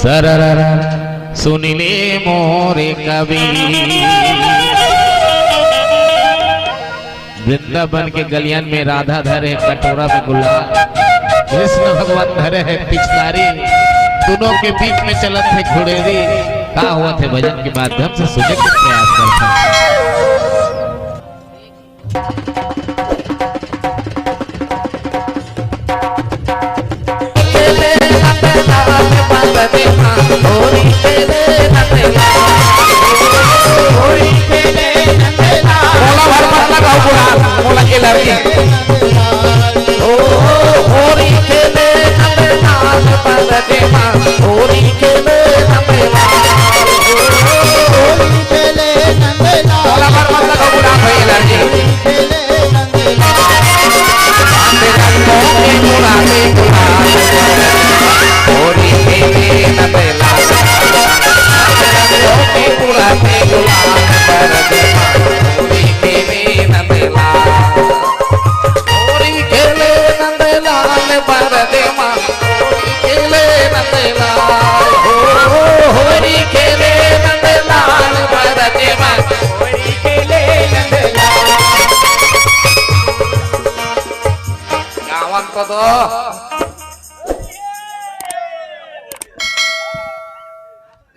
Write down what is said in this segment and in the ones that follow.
सरर सुनिले मोरे कवि। वृंदावन के गलियन में राधा धरे है कटोरा में गुलाब, कृष्ण भगवान धरे है पिचकारी, दोनों के बीच में चलत है घुड़ेरी। का हुआ थे भजन के माध्यम से सुनने के प्रयास करता है।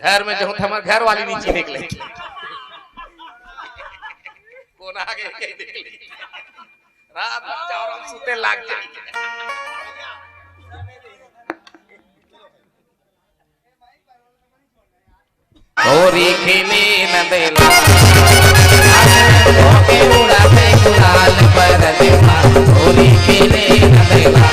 घर में जो हमारे घर वाली नीचे निकले कोना आगे के निकले रात बच्चा और हम सुते लाग जाए। होरी खेले नंदेला के उड़ाते गुलाल पर देवा, होरी खेले नंदेला।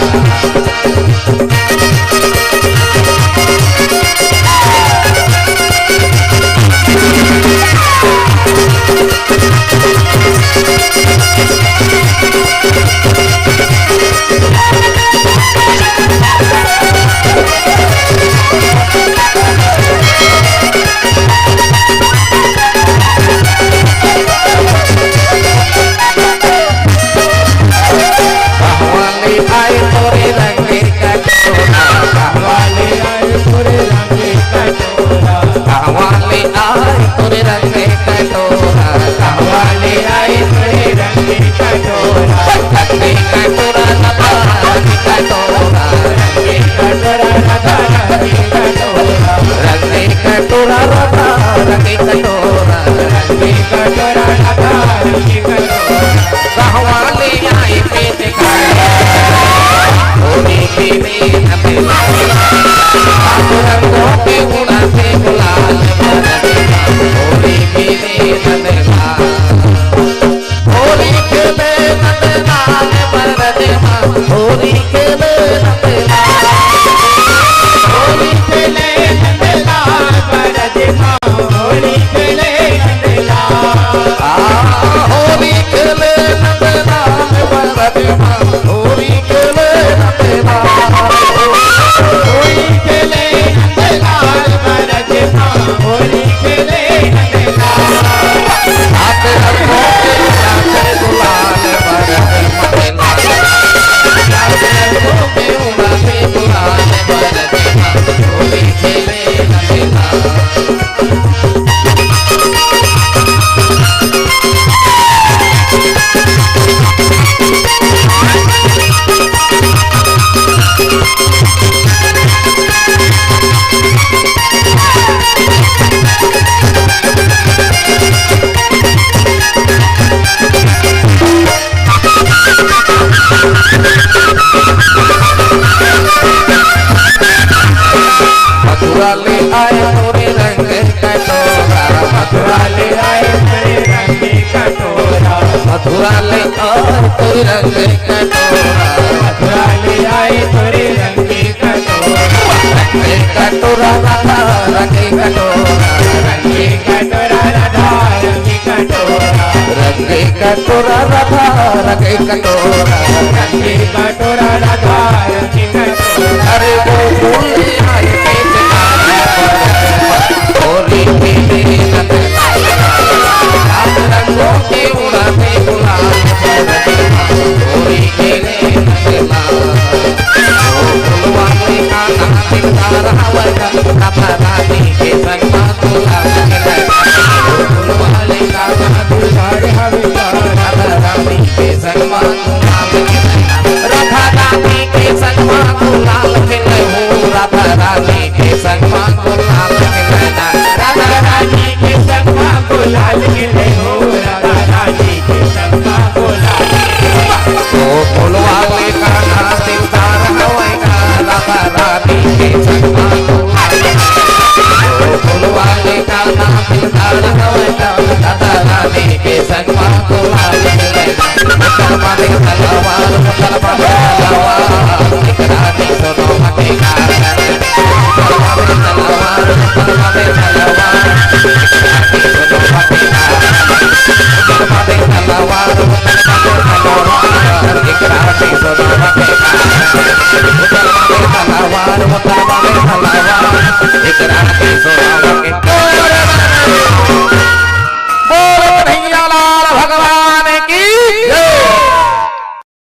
कटोरा राधा रंगे कटोरा रंगे कटोरा राधा रंगे कटोरा। अरे वो फूल आए होली खेले रंगों के उड़ाते गुलाल होली खेले फुलवाने का दिलदार हवा राधा रानी के संग में गुलाल खिलाए गोकुल वाले कान्हा दुलारे हवे राधा रानी के संग में गुलाल खिलाए राधा रानी के संग में गुलाल खिलाए हो राधा रानी के संग में गुलाल खिलाए राधा रानी के संग में गुलाल खिलाए हो राधा रानी के संग में गुलाल गोकुल वाले कान्हा दिलदार हवेगा राधा रानी के संग में गोकुल वाले कान्हा दिलदार हवेगा राधा रानी के संग में गुलाल खिलाए मुसल मारे तलवार मुसल मारे तलवार एक रानी सुनो हटेगा मुसल मारे तलवार मुसल मारे तलवार एक रानी सुनो हटेगा मुसल मारे तलवार मुसल मारे तलवार एक रानी सुनो हटेगा मुसल मारे तलवार मुसल मारे